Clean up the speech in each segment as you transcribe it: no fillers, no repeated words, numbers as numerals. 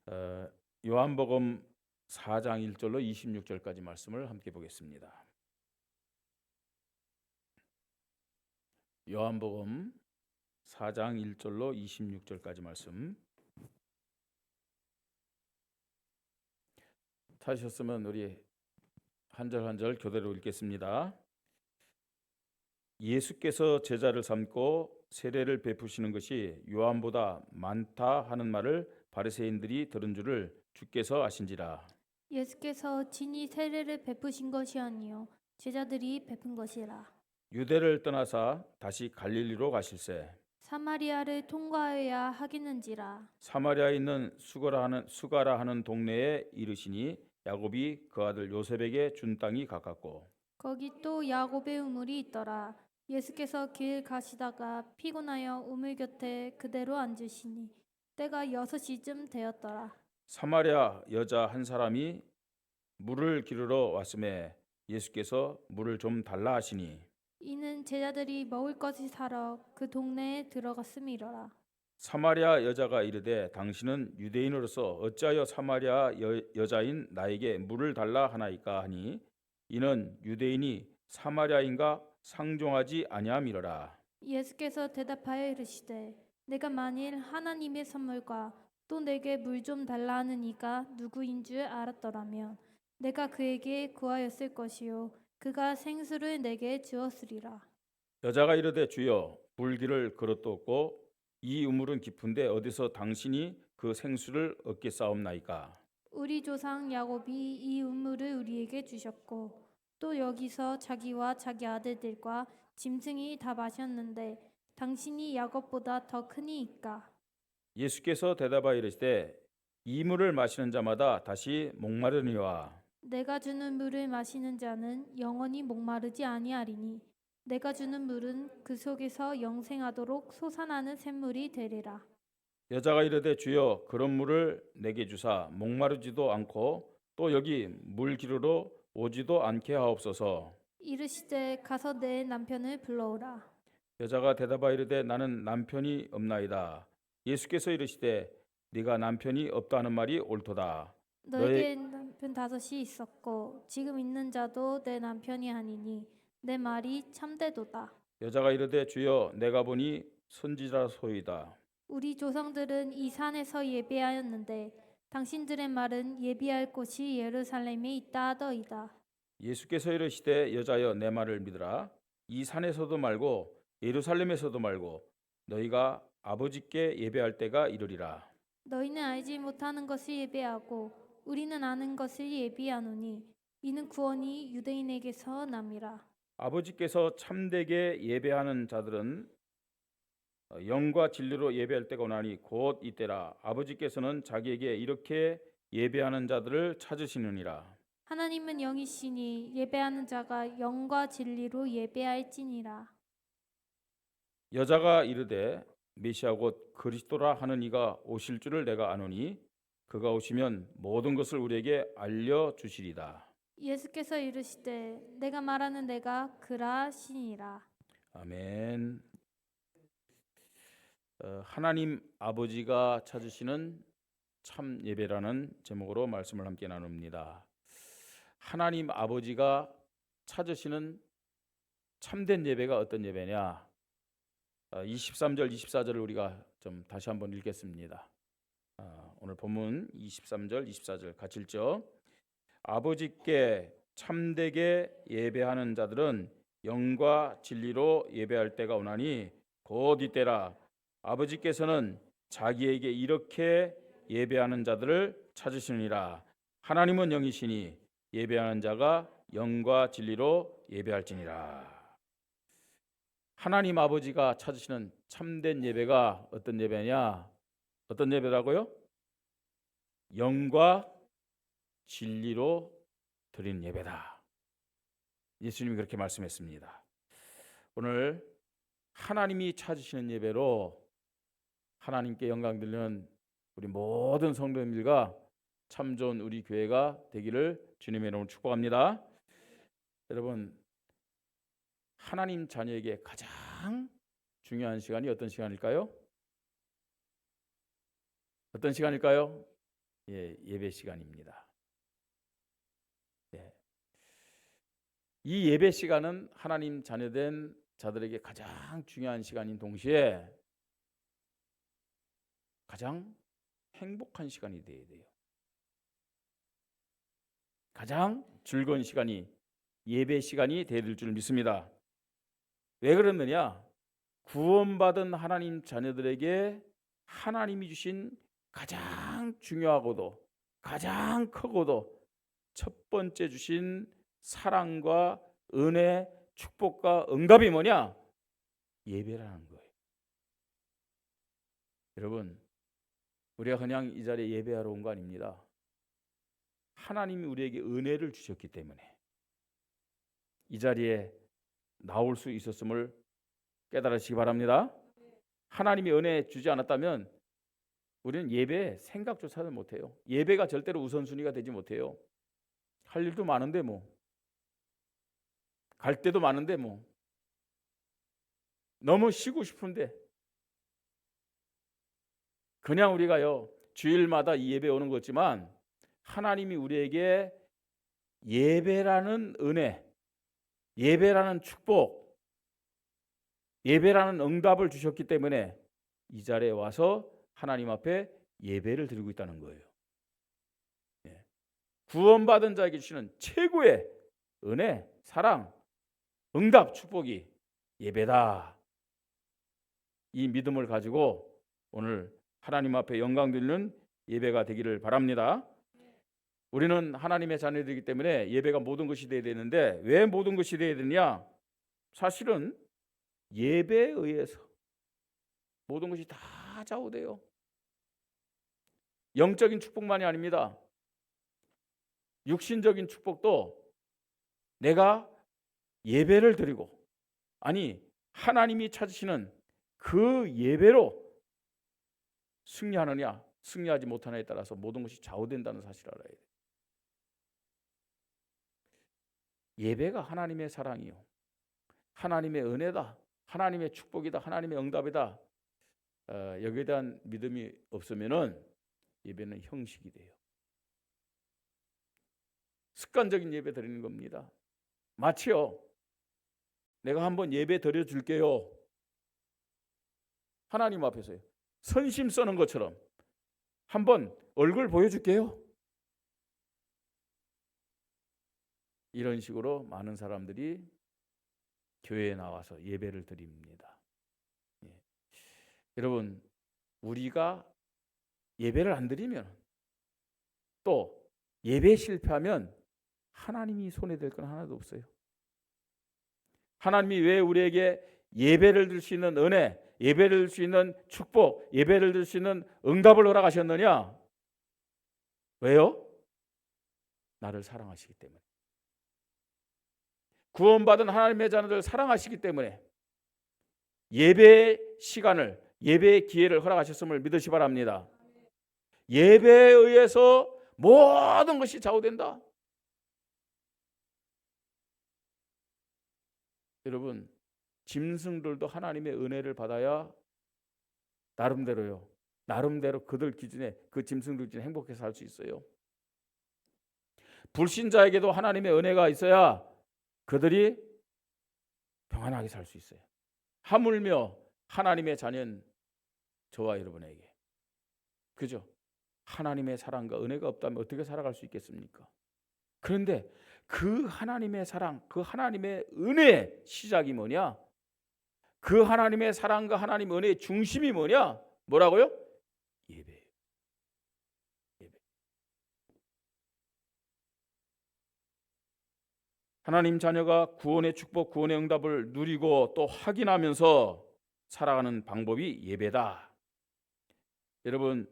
어, 요한복음 4장 1절로 26절까지 말씀을 함께 보겠습니다. 요한복음 4장 1절로 26절까지 말씀 찾으셨으면 우리 한 절 한 절 교대로 읽겠습니다. 예수께서 제자를 삼고 세례를 베푸시는 것이 요한보다 많다 하는 말을 바리새인들이 들은 줄을 주께서 아신지라. 예수께서 친히 세례를 베푸신 것이 아니요 제자들이 베푼 것이라. 유대를 떠나사 다시 갈릴리로 가실새 사마리아를 통과해야 하겠는지라. 사마리아에 있는 수가라 하는 동네에 이르시니 야곱이 그 아들 요셉에게 준 땅이 가깝고 거기 또 야곱의 우물이 있더라. 예수께서 길 가시다가 피곤하여 우물 곁에 그대로 앉으시니 때가 6시쯤 되었더라. 사마리아 여자 한 사람이 물을 기르러 왔음에 예수께서 물을 좀 달라 하시니 이는 제자들이 먹을 것을 사러 그 동네에 들어갔음이로라. 사마리아 여자가 이르되 당신은 유대인으로서 어찌하여 사마리아 여자인 나에게 물을 달라 하나이까 하니 이는 유대인이 사마리아인과 상종하지 아니함이로라. 예수께서 대답하여 이르시되 내가 만일 하나님의 선물과 또 내게 물 좀 달라 하는 이가 누구인 줄 알았더라면 내가 그에게 구하였을 것이요 그가 생수를 내게 주었으리라. 여자가 이르되 주여 물기를 그릇도 이 우물은 깊은데 어디서 당신이 그 생수를 얻겠사옵나이까. 우리 조상 야곱이 이 우물을 우리에게 주셨고 또 여기서 자기와 자기 아들들과 짐승이 다 마셨는데 당신이 야곱보다 더 크니이까. 예수께서 대답하여 이르시되 이 물을 마시는 자마다 다시 목마르니와 내가 주는 물을 마시는 자는 영원히 목마르지 아니하리니 내가 주는 물은 그 속에서 영생하도록 솟아나는 샘물이 되리라. 여자가 이르되 주여 그런 물을 내게 주사 목마르지도 않고 또 여기 물 기르러 오지도 않게 하옵소서. 이르시되 가서 내 남편을 불러오라. 여자가 대답하여 이르되 나는 남편이 없나이다. 예수께서 이르시되 네가 남편이 없다는 말이 옳도다. 너의 너에게 남편 5이 있었고 지금 있는 자도 내 남편이 아니니 내 말이 참되도다. 여자가 이르되 주여 내가 보니 선지자소이다. 우리 조상들은 이 산에서 예배하였는데 당신들의 말은 예비할 곳이 예루살렘에 있다 하더이다. 예수께서 이르시되 여자여 내 말을 믿으라. 이 산에서도 말고 예루살렘에서도 말고 너희가 아버지께 예배할 때가 이르리라. 너희는 알지 못하는 것을 예배하고 우리는 아는 것을 예비하노니 이는 구원이 유대인에게서 남이라. 아버지께서 참되게 예배하는 자들은 영과 진리로 예배할 때가 오나니 곧 이때라. 아버지께서는 자기에게 이렇게 예배하는 자들을 찾으시느니라. 하나님은 영이시니 예배하는 자가 영과 진리로 예배할지니라. 여자가 이르되 메시아 곧 그리스도라 하는 이가 오실 줄을 내가 아노니 그가 오시면 모든 것을 우리에게 알려 주시리다. 예수께서 이르시되 내가 말하는 내가 그라 하시니라. 아멘. 하나님 아버지가 찾으시는 참 예배라는 제목으로 말씀을 함께 나눕니다. 하나님 아버지가 찾으시는 참된 예배가 어떤 예배냐? 23절, 24절을 우리가 좀 다시 한번 읽겠습니다. 오늘 본문 23절, 24절 같이 읽죠. 아버지께 참되게 예배하는 자들은 영과 진리로 예배할 때가 오나니 곧 이때라. 아버지께서는 자기에게 이렇게 예배하는 자들을 찾으시느니라. 하나님은 영이시니 예배하는 자가 영과 진리로 예배할지니라. 하나님 아버지가 찾으시는 참된 예배가 어떤 예배냐? 어떤 예배라고요? 영과 진리로 드리는 예배다. 예수님이 그렇게 말씀했습니다. 오늘 하나님이 찾으시는 예배로 하나님께 영광 드리는 우리 모든 성도님들과 참 좋은 우리 교회가 되기를 주님의 이름으로 축복합니다. 여러분, 하나님 자녀에게 가장 중요한 시간이 어떤 시간일까요? 어떤 시간일까요? 예배 시간입니다. 이 예배 시간은 하나님 자녀된 자들에게 가장 중요한 시간인 동시에 가장 행복한 시간이 되어야 돼요. 가장 즐거운 시간이 예배 시간이 되어야 될 줄 믿습니다. 왜 그러느냐? 구원받은 하나님 자녀들에게 하나님이 주신 가장 중요하고도 가장 크고도 첫 번째 주신 사랑과 은혜, 축복과 응답이 뭐냐? 예배라는 거예요. 여러분, 우리가 그냥 이 자리에 예배하러 온 거 아닙니다. 하나님이 우리에게 은혜를 주셨기 때문에 이 자리에 나올 수 있었음을 깨달으시기 바랍니다. 하나님이 은혜 주지 않았다면 우리는 예배 생각조차도 못해요. 예배가 절대로 우선순위가 되지 못해요. 할 일도 많은데 갈 데도 많은데 너무 쉬고 싶은데 그냥 우리가요 주일마다 이 예배 오는 거지만 하나님이 우리에게 예배라는 은혜, 예배라는 축복, 예배라는 응답을 주셨기 때문에 이 자리에 와서 하나님 앞에 예배를 드리고 있다는 거예요. 구원받은 자에게 주시는 최고의 은혜, 사랑, 응답, 축복이 예배다. 이 믿음을 가지고 오늘 하나님 앞에 영광 드리는 예배가 되기를 바랍니다. 우리는 하나님의 자녀들이기 때문에 예배가 모든 것이 되어야 되는데 왜 모든 것이 되어야 되느냐? 사실은 예배에 의해서 모든 것이 다 좌우돼요. 영적인 축복만이 아닙니다. 육신적인 축복도 내가 예배를 드리고 하나님이 찾으시는 그 예배로 승리하느냐 승리하지 못하느냐에 따라서 모든 것이 좌우된다는 사실을 알아야 돼요. 예배가 하나님의 사랑이요, 하나님의 은혜다, 하나님의 축복이다, 하나님의 응답이다. 여기에 대한 믿음이 없으면은 예배는 형식이 돼요. 습관적인 예배 드리는 겁니다. 마치요 내가 한번 예배 드려줄게요, 하나님 앞에서요 선심 써는 것처럼 한번 얼굴 보여줄게요, 이런 식으로 많은 사람들이 교회에 나와서 예배를 드립니다. 여러분, 우리가 예배를 안 드리면 또 예배 실패하면 하나님이 손해될 건 하나도 없어요. 하나님이 왜 우리에게 예배를 드릴 수 있는 은혜, 예배를 드릴 수 있는 축복, 예배를 드릴 수 있는 응답을 허락하셨느냐? 왜요? 나를 사랑하시기 때문에. 구원받은 하나님의 자녀들 사랑하시기 때문에 예배의 시간을, 예배의 기회를 허락하셨음을 믿으시 바랍니다. 예배에 의해서 모든 것이 좌우된다. 여러분, 짐승들도 하나님의 은혜를 받아야 나름대로 그들 기준에, 그 짐승들 기준에 행복해서 살 수 있어요. 불신자에게도 하나님의 은혜가 있어야 그들이 평안하게 살 수 있어요. 하물며 하나님의 자녀인 저와 여러분에게, 그죠? 하나님의 사랑과 은혜가 없다면 어떻게 살아갈 수 있겠습니까? 그런데 그 하나님의 사랑, 그 하나님의 은혜의 시작이 뭐냐? 그 하나님의 사랑과 하나님의 은혜의 중심이 뭐냐? 뭐라고요? 예배. 하나님 자녀가 구원의 축복, 구원의 응답을 누리고 또 확인하면서 살아가는 방법이 예배다. 여러분,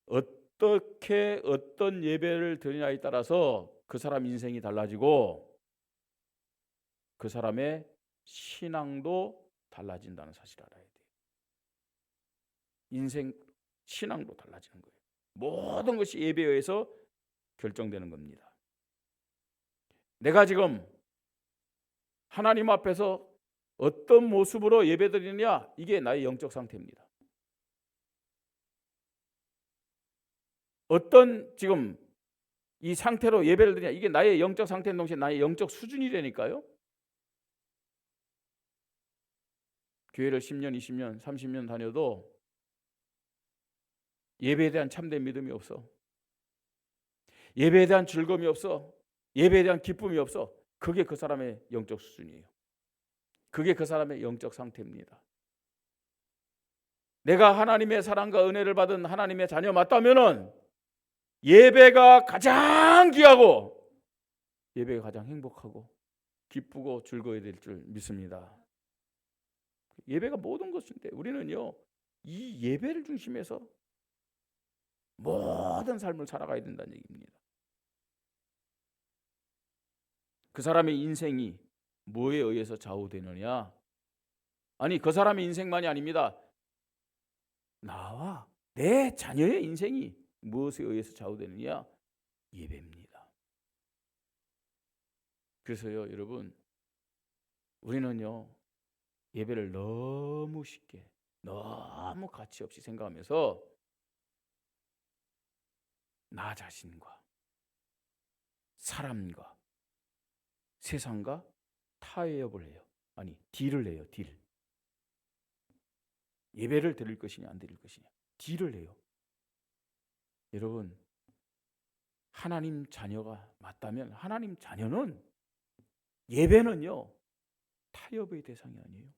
어떻게 어떤 예배를 드리냐에 따라서 그 사람 인생이 달라지고 그 사람의 신앙도 달라진다는 사실을 알아야 돼요. 인생 신앙도 달라지는 거예요. 모든 것이 예배에 의해서 결정되는 겁니다. 내가 지금 하나님 앞에서 어떤 모습으로 예배드리느냐, 이게 나의 영적 상태입니다. 어떤 지금 이 상태로 예배를 드리냐, 이게 나의 영적 상태인 동시에 나의 영적 수준이라니까요. 교회를 10년, 20년, 30년 다녀도 예배에 대한 참된 믿음이 없어. 예배에 대한 즐거움이 없어. 예배에 대한 기쁨이 없어. 그게 그 사람의 영적 수준이에요. 그게 그 사람의 영적 상태입니다. 내가 하나님의 사랑과 은혜를 받은 하나님의 자녀 맞다면은 예배가 가장 귀하고 예배가 가장 행복하고 기쁘고 즐거워야 될 줄 믿습니다. 예배가 모든 것인데 우리는요, 이 예배를 중심해서 모든 삶을 살아가야 된다는 얘기입니다. 그 사람의 인생이 뭐에 의해서 좌우되느냐? 아니, 그 사람의 인생만이 아닙니다. 나와 내 자녀의 인생이 무엇에 의해서 좌우되느냐? 예배입니다. 그래서요, 여러분, 우리는요, 예배를 너무 쉽게, 너무 가치 없이 생각하면서 나 자신과 사람과 세상과 타협을 해요. 아니, 딜을 해요. 딜. 예배를 드릴 것이냐 안 드릴 것이냐, 딜을 해요. 여러분, 하나님 자녀가 맞다면 하나님 자녀는 예배는요, 타협의 대상이 아니에요.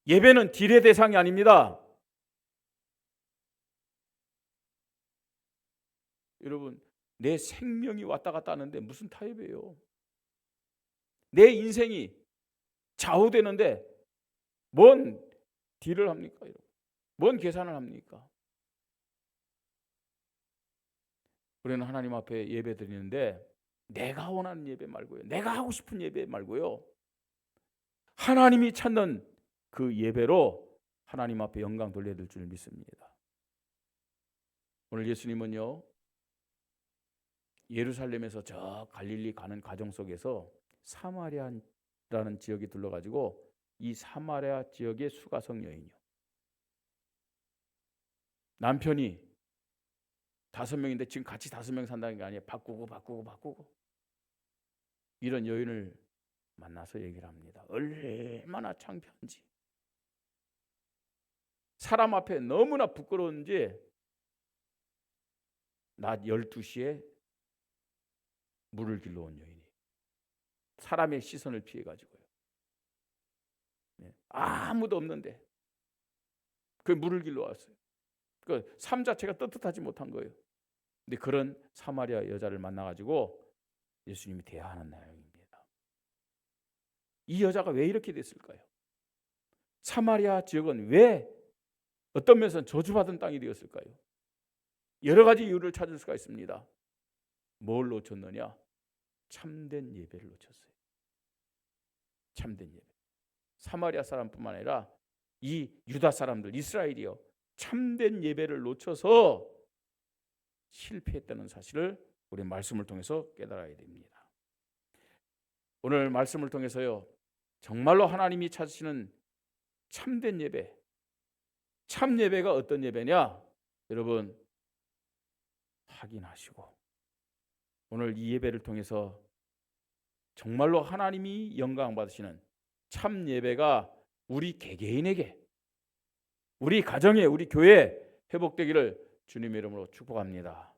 예배는 딜의 대상이 아닙니다. 여러분, 내 생명이 왔다 갔다 하는데 무슨 타협이에요? 내 인생이 좌우되는데 뭔 딜을 합니까? 여러분? 뭔 계산을 합니까? 우리는 하나님 앞에 예배 드리는데 내가 원하는 예배 말고요, 내가 하고 싶은 예배 말고요, 하나님이 찾는 그 예배로 하나님 앞에 영광 돌려야 될 줄 믿습니다. 오늘 예수님은요, 예루살렘에서 저 갈릴리 가는 과정 속에서 사마리아라는 지역이 둘러가지고 이 사마리아 지역의 수가성 여인이요, 남편이 5명인데 지금 같이 5명 산다는 게 아니에요. 바꾸고 이런 여인을 만나서 얘기를 합니다. 얼마나 창피한지, 사람 앞에 너무나 부끄러운지 낮 12시에 물을 길러 온 여인이 사람의 시선을 피해 가지고요, 아무도 없는데 그 물을 길러 왔어요. 그 삶 자체가 떳떳하지 못한 거예요. 근데 그런 사마리아 여자를 만나 가지고 예수님이 대화하는 내용입니다. 이 여자가 왜 이렇게 됐을까요? 사마리아 지역은 왜 어떤 면에서는 저주받은 땅이 되었을까요? 여러 가지 이유를 찾을 수가 있습니다. 뭘 놓쳤느냐? 참된 예배를 놓쳤어요. 참된 예배. 사마리아 사람뿐만 아니라 이 유다 사람들, 이스라엘이요, 참된 예배를 놓쳐서 실패했다는 사실을 우리 말씀을 통해서 깨달아야 됩니다. 오늘 말씀을 통해서요, 정말로 하나님이 찾으시는 참된 예배, 참 예배가 어떤 예배냐, 여러분 확인하시고 오늘 이 예배를 통해서 정말로 하나님이 영광 받으시는 참 예배가 우리 개개인에게, 우리 가정에, 우리 교회에 회복되기를 주님의 이름으로 축복합니다.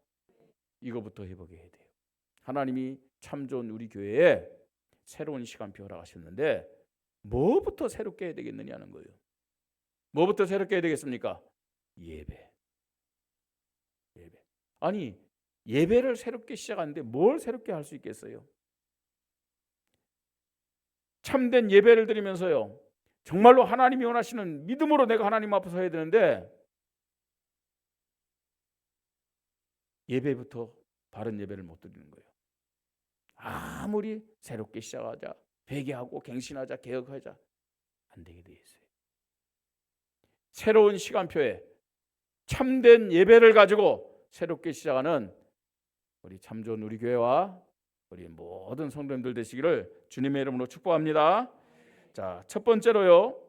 이거부터 회복해야 돼요. 하나님이 참 좋은 우리 교회에 새로운 시간표 허락하셨는데 뭐부터 새롭게 해야 되겠느냐는 거예요. 뭐부터 새롭게 해야 되겠습니까? 예배. 아니, 예배를 새롭게 시작하는데 뭘 새롭게 할 수 있겠어요? 참된 예배를 드리면서요, 정말로 하나님이 원하시는 믿음으로 내가 하나님 앞에 서야 되는데 예배부터 바른 예배를 못 드리는 거예요. 아무리 새롭게 시작하자, 회개하고 갱신하자, 개혁하자, 안 되게 돼 있어요. 새로운 시간표에 참된 예배를 가지고 새롭게 시작하는 우리 참 좋은 우리 교회와 우리 모든 성도님들 되시기를 주님의 이름으로 축복합니다. 자, 첫 번째로요,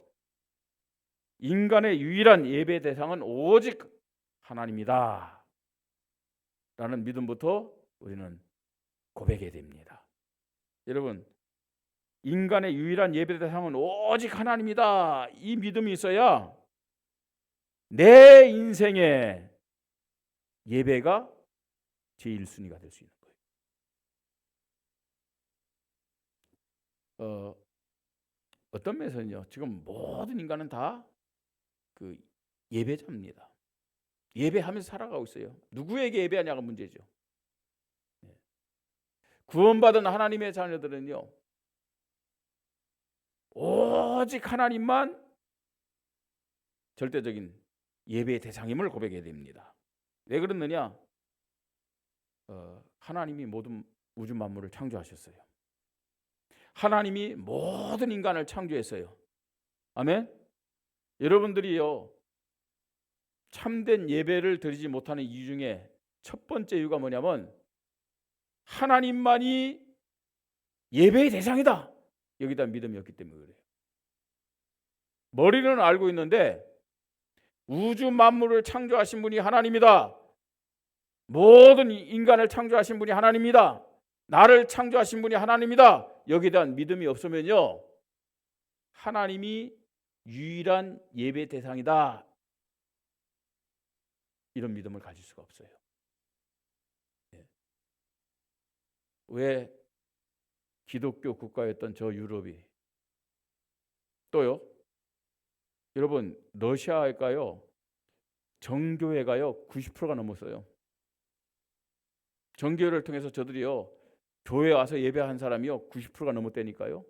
인간의 유일한 예배 대상은 오직 하나님이다. 라는 믿음부터 우리는 고백해야 됩니다. 여러분, 인간의 유일한 예배 대상은 오직 하나님이다. 이 믿음이 있어야 내 인생의 예배가 제1순위가 될 수 있는 거예요. 어떤 면에서는요, 지금 모든 인간은 다 그 예배자입니다. 예배하면서 살아가고 있어요. 누구에게 예배하냐가 문제죠. 구원받은 하나님의 자녀들은요, 오직 하나님만 절대적인 예배의 대상임을 고백해야 됩니다. 왜 그러느냐? 하나님이 모든 우주 만물을 창조하셨어요. 하나님이 모든 인간을 창조했어요. 아멘. 여러분들이요, 참된 예배를 드리지 못하는 이유 중에 첫 번째 이유가 뭐냐면 하나님만이 예배의 대상이다, 여기다 믿음이 없기 때문에 그래요. 머리는 알고 있는데 우주 만물을 창조하신 분이 하나님이다, 모든 인간을 창조하신 분이 하나님이다, 나를 창조하신 분이 하나님이다, 여기에 대한 믿음이 없으면요, 하나님이 유일한 예배 대상이다, 이런 믿음을 가질 수가 없어요. 왜 기독교 국가였던 저 유럽이, 또요, 여러분, 러시아가요, 정교회가요 90%가 넘었어요. 정교회를 통해서 저들이요, 교회 와서 예배한 사람이요 90%가 넘었다니까요.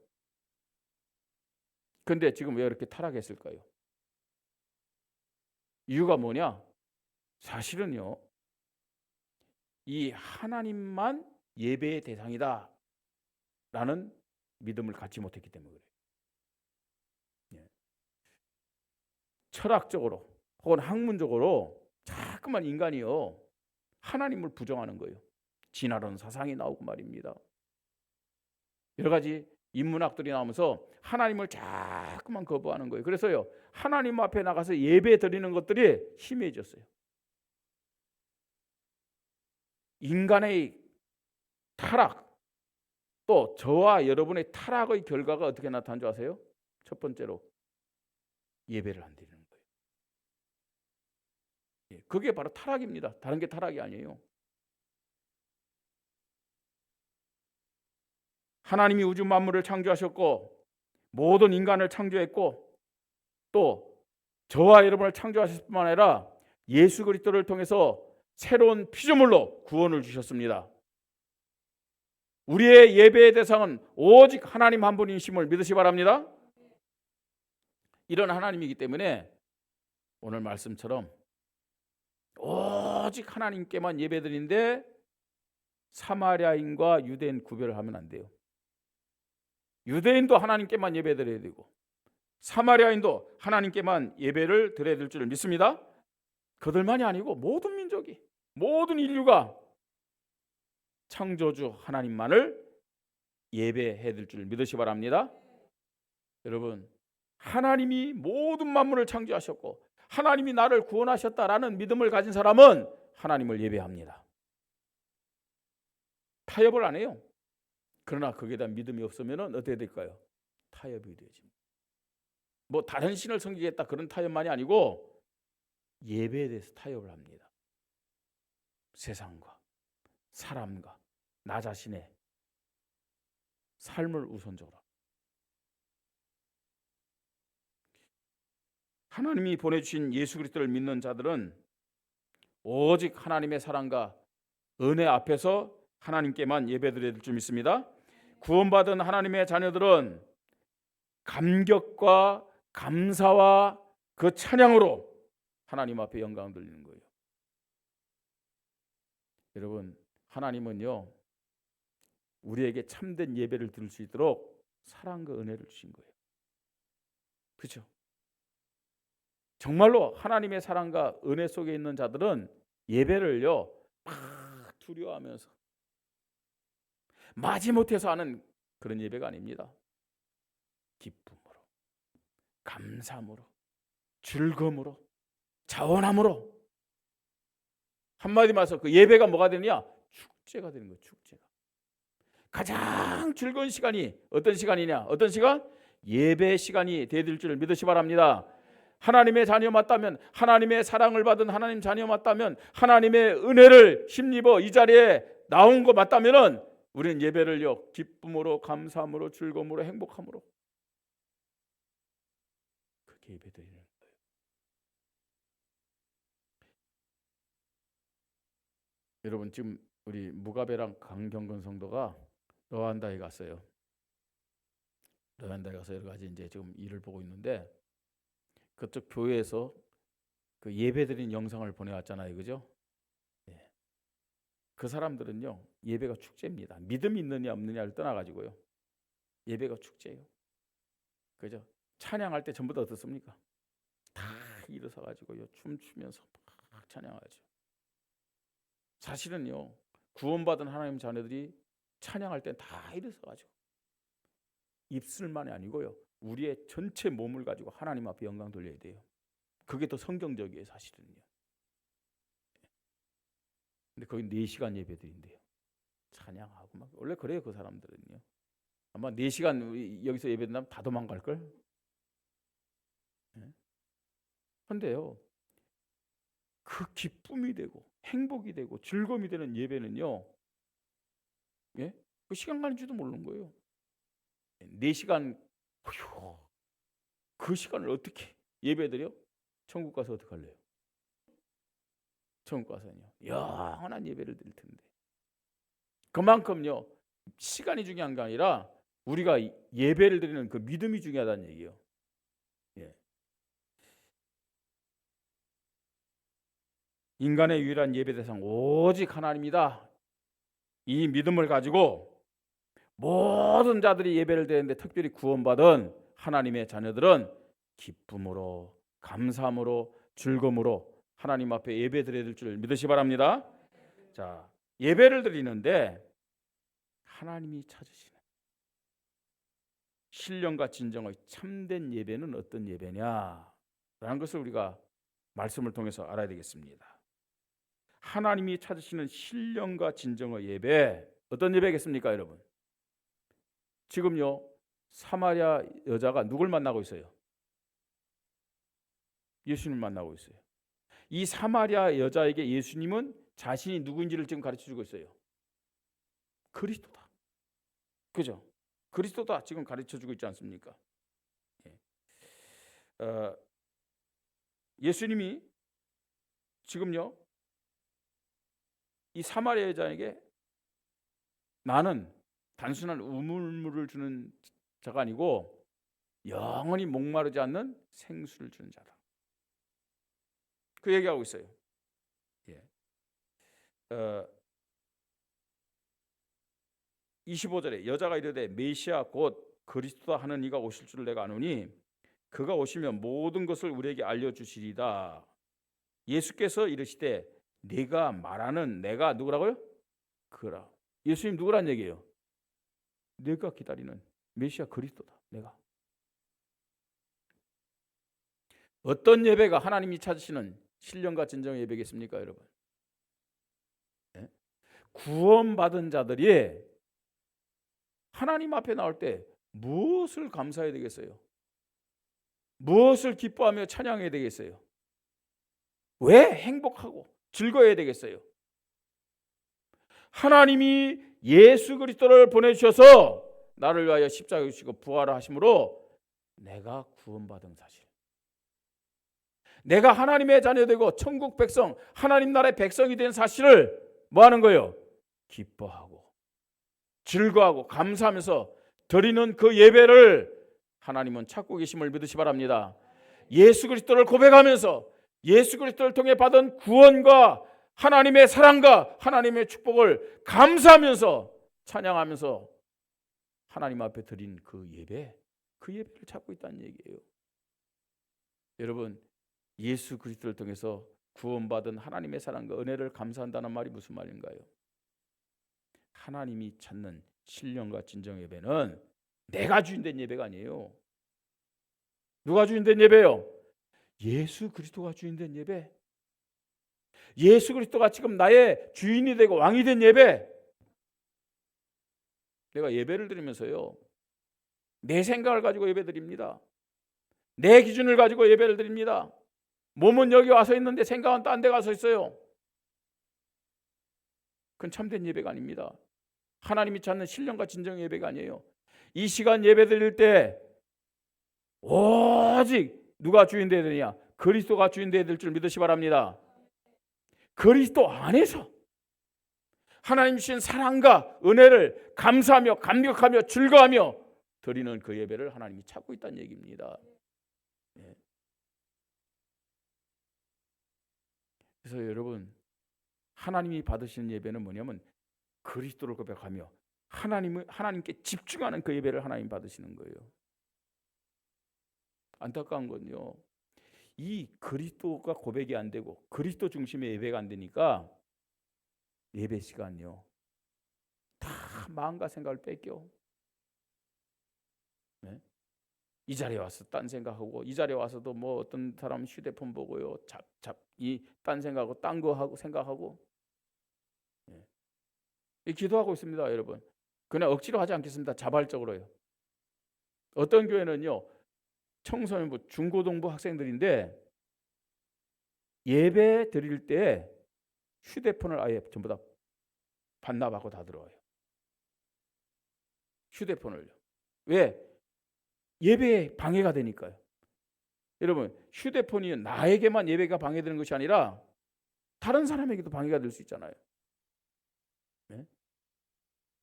근데 지금 왜 이렇게 타락했을까요? 이유가 뭐냐? 사실은요, 이 하나님만 예배의 대상이다 라는 믿음을 갖지 못했기 때문에 그래요. 철학적으로 혹은 학문적으로 자꾸만 인간이요, 하나님을 부정하는 거예요. 진화론 사상이 나오고 말입니다. 여러 가지 인문학들이 나오면서 하나님을 자꾸만 거부하는 거예요. 그래서요, 하나님 앞에 나가서 예배 드리는 것들이 희미해졌어요. 인간의 타락, 또 저와 여러분의 타락의 결과가 어떻게 나타난 줄 아세요? 첫 번째로 예배를 안 드리는 거예요. 그게 바로 타락입니다. 다른 게 타락이 아니에요. 하나님이 우주 만물을 창조하셨고 모든 인간을 창조했고 또 저와 여러분을 창조하셨을 뿐만 아니라 예수 그리스도를 통해서 새로운 피조물로 구원을 주셨습니다. 우리의 예배의 대상은 오직 하나님 한 분이심을 믿으시 바랍니다. 이런 하나님이기 때문에 오늘 말씀처럼 오직 하나님께만 예배드리는데 사마리아인과 유대인 구별을 하면 안 돼요. 유대인도 하나님께만 예배드려야 되고 사마리아인도 하나님께만 예배를 드려야 될 줄 믿습니다. 그들만이 아니고 모든 민족이, 모든 인류가 창조주 하나님만을 예배해야 될 줄 믿으시 바랍니다. 여러분, 하나님이 모든 만물을 창조하셨고 하나님이 나를 구원하셨다라는 믿음을 가진 사람은 하나님을 예배합니다. 타협을 안 해요. 그러나 거기에 대한 믿음이 없으면 어떻게 될까요? 타협이 되어집니다. 뭐 다른 신을 섬기겠다 그런 타협만이 아니고 예배에 대해서 타협을 합니다. 세상과 사람과 나 자신의 삶을 우선적으로. 하나님이 보내주신 예수 그리스도를 믿는 자들은 오직 하나님의 사랑과 은혜 앞에서 하나님께만 예배드려야 될 줄 믿습니다. 구원받은 하나님의 자녀들은 감격과 감사와 그 찬양으로 하나님 앞에 영광을 돌리는 거예요. 여러분, 하나님은요, 우리에게 참된 예배를 드릴 수 있도록 사랑과 은혜를 주신 거예요. 그렇죠? 정말로 하나님의 사랑과 은혜 속에 있는 자들은 예배를요 막 두려워하면서 마지못해서 하는 그런 예배가 아닙니다. 기쁨으로, 감사함으로, 즐거움으로, 자원함으로 한마디 말해서 그 예배가 뭐가 되느냐? 축제가 되는 거예요. 축제가. 가장 즐거운 시간이 어떤 시간이냐? 어떤 시간? 예배 시간이 되어질 줄 믿으시 바랍니다. 하나님의 자녀 맞다면, 하나님의 사랑을 받은 하나님 자녀 맞다면, 하나님의 은혜를 힘입어 이 자리에 나온 거 맞다면은 우리는 예배를요 기쁨으로, 감사함으로, 즐거움으로, 행복함으로 그렇게 예배드리는 거예요. 여러분 지금 우리 무가베랑 강경근 성도가 르완다에 갔어요. 르완다에 가서 여러 가지 이제 지금 일을 보고 있는데 그쪽 교회에서 그 예배드린 영상을 보내왔잖아요, 그죠? 예. 그 사람들은요 예배가 축제입니다. 믿음이 있느냐 없느냐를 떠나가지고요 예배가 축제예요. 그죠? 찬양할 때 전부 다 어떻습니까? 다 일어서가지고요 춤추면서 막 찬양하죠. 사실은요 구원받은 하나님 자녀들이 찬양할 때 다 일어서가지고 입술만이 아니고요 우리의 전체 몸을 가지고 하나님 앞에 영광 돌려야 돼요. 그게 더 성경적이에요 사실은요. 근데 거기 4시간 예배드린대요. 찬양하고 막 원래 그래요. 그 사람들은요 아마 4시간 여기서 예배드리면 다 도망갈걸. 그런데요 그 기쁨이 되고 행복이 되고 즐거움이 되는 예배는요 예? 그 시간 가는 줄도 모르는 거예요. 4시간 어휴, 그 시간을 어떻게 예배드려? 천국 가서 어떻게 할래요? 천국 가서는요 영원한 예배를 드릴 텐데 그만큼요 시간이 중요한 게 아니라 우리가 예배를 드리는 그 믿음이 중요하다는 얘기예요. 예. 인간의 유일한 예배 대상 오직 하나님이다. 이 믿음을 가지고 모든 자들이 예배를 드리는데 특별히 구원받은 하나님의 자녀들은 기쁨으로, 감사함으로, 즐거움으로 하나님 앞에 예배 드려야 될 줄 믿으시 바랍니다. 자, 예배를 드리는데 하나님이 찾으시는 신령과 진정의 참된 예배는 어떤 예배냐라는 것을 우리가 말씀을 통해서 알아야 되겠습니다. 하나님이 찾으시는 신령과 진정의 예배 어떤 예배겠습니까, 여러분? 지금요 사마리아 여자가 누굴 만나고 있어요? 예수님을 만나고 있어요. 이 사마리아 여자에게 예수님은 자신이 누구인지를 지금 가르쳐주고 있어요. 그리스도다. 그죠? 그리스도다 지금 가르쳐주고 있지 않습니까? 예수님이 지금요 이 사마리아 여자에게 나는 단순한 우물물을 주는 자가 아니고 영원히 목마르지 않는 생수를 주는 자다. 그 얘기하고 있어요. 25절에 여자가 이르되 메시아 곧 그리스도다 하는 이가 오실 줄 내가 아노니 그가 오시면 모든 것을 우리에게 알려주시리다. 예수께서 이르시되 네가 말하는 내가 누구라고요? 그라. 예수님 누구란 얘기예요? 내가 기다리는 메시아 그리스도다. 내가. 어떤 예배가 하나님이 찾으시는 신령과 진정의 예배겠습니까, 여러분? 네? 구원받은 자들이 하나님 앞에 나올 때 무엇을 감사해야 되겠어요? 무엇을 기뻐하며 찬양해야 되겠어요? 왜 행복하고 즐거워야 되겠어요? 하나님이 예수 그리스도를 보내주셔서 나를 위하여 십자가에 죽으시고 부활을 하심으로 내가 구원받은 사실, 내가 하나님의 자녀 되고 천국 백성, 하나님 나라의 백성이 된 사실을 뭐 하는 거예요? 기뻐하고 즐거워하고 감사하면서 드리는 그 예배를 하나님은 찾고 계심을 믿으시 바랍니다. 예수 그리스도를 고백하면서 예수 그리스도를 통해 받은 구원과 하나님의 사랑과 하나님의 축복을 감사하면서 찬양하면서 하나님 앞에 드린 그 예배를 찾고 있다는 얘기예요. 여러분, 예수 그리스도를 통해서 구원받은 하나님의 사랑과 은혜를 감사한다는 말이 무슨 말인가요? 하나님이 찾는 신령과 진정 예배는 내가 주인된 예배가 아니에요. 누가 주인된 예배요? 예수 그리스도가 주인된 예배. 예수 그리스도가 지금 나의 주인이 되고 왕이 된 예배, 내가 예배를 드리면서요, 내 생각을 가지고 예배 드립니다. 내 기준을 가지고 예배를 드립니다. 몸은 여기 와서 있는데 생각은 딴 데 가서 있어요. 그건 참된 예배가 아닙니다. 하나님이 찾는 신령과 진정의 예배가 아니에요. 이 시간 예배 드릴 때 오직 누가 주인 되어야 되냐? 그리스도가 주인 되어야 될 줄 믿으시 바랍니다. 그리스도 안에서 하나님 주신 사랑과 은혜를 감사하며 감격하며 즐거워하며 드리는 그 예배를 하나님이 찾고 있다는 얘기입니다. 그래서 여러분, 하나님이 받으시는 예배는 뭐냐면 그리스도를 고백하며 하나님께 집중하는 그 예배를 하나님 받으시는 거예요. 안타까운 건요, 이 그리스도가 고백이 안 되고 그리스도 중심의 예배가 안 되니까 예배 시간요 다 마음과 생각을 뺏겨. 네? 이 자리에 와서 딴 생각하고, 이 자리에 와서도 뭐 어떤 사람 휴대폰 보고요, 이 딴 생각하고 딴 거 하고 생각하고. 기도하고 있습니다, 여러분. 그냥 억지로 하지 않겠습니다. 자발적으로요. 어떤 교회는요, 청소년부, 중고등부 학생들인데 예배 드릴 때 휴대폰을 아예 전부 다 반납하고 다 들어와요. 휴대폰을요. 왜? 예배에 방해가 되니까요. 여러분, 휴대폰이 나에게만 예배가 방해되는 것이 아니라 다른 사람에게도 방해가 될 수 있잖아요. 네?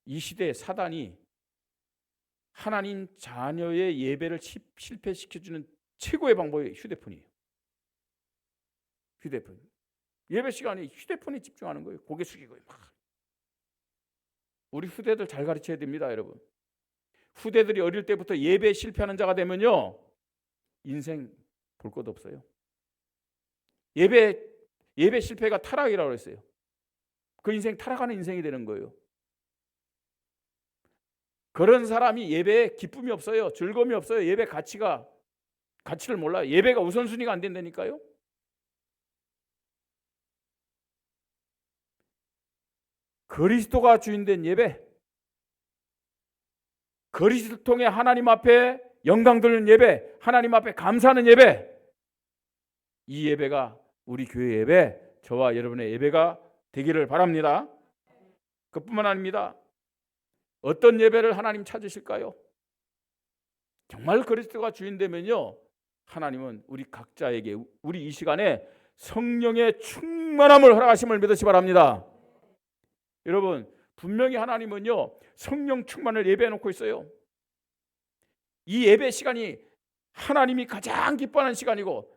이 시대에 사단이 하나님 자녀의 예배를 실패시켜주는 최고의 방법이 휴대폰이에요. 휴대폰. 예배 시간에 휴대폰에 집중하는 거예요. 고개 숙이고 막. 우리 후대들 잘 가르쳐야 됩니다, 여러분. 후대들이 어릴 때부터 예배에 실패하는 자가 되면요, 인생 볼 것 없어요. 예배 실패가 타락이라고 했어요. 그 인생 타락하는 인생이 되는 거예요. 그런 사람이 예배에 기쁨이 없어요. 즐거움이 없어요. 예배 가치를 몰라요. 예배가 우선순위가 안 된다니까요. 그리스도가 주인된 예배, 그리스도를 통해 하나님 앞에 영광 돌리는 예배, 하나님 앞에 감사하는 예배, 이 예배가 우리 교회 예배, 저와 여러분의 예배가 되기를 바랍니다. 그뿐만 아닙니다. 어떤 예배를 하나님 찾으실까요? 정말 그리스도가 주인 되면요, 하나님은 우리 각자에게 우리 이 시간에 성령의 충만함을 허락하심을 믿으시 바랍니다. 여러분, 분명히 하나님은요, 성령 충만을 예배해 놓고 있어요. 이 예배 시간이 하나님이 가장 기뻐하는 시간이고,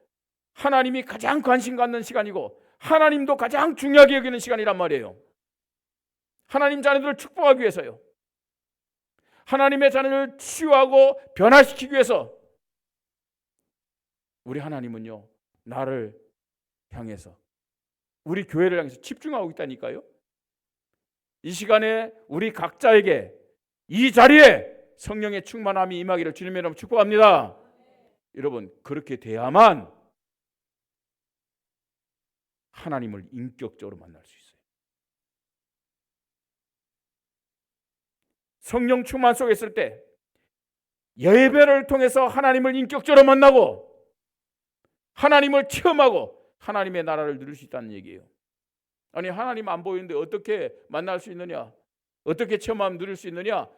하나님이 가장 관심 갖는 시간이고, 하나님도 가장 중요하게 여기는 시간이란 말이에요. 하나님 자녀들을 축복하기 위해서요. 하나님의 자녀를 치유하고 변화시키기 위해서 우리 하나님은요, 나를 향해서, 우리 교회를 향해서 집중하고 있다니까요. 이 시간에 우리 각자에게 이 자리에 성령의 충만함이 임하기를 주님의 이름으로 축복합니다. 여러분, 그렇게 돼야만 하나님을 인격적으로 만날 수 있어요. 성령 충만 속에 있을 때 예배를 통해서 하나님을 인격적으로 만나고 하나님을 체험하고 하나님의 나라를 누릴 수 있다는 얘기예요. 아니, 하나님 안 보이는데 어떻게 만날 수 있느냐? 어떻게 체험하면 누릴 수 있느냐?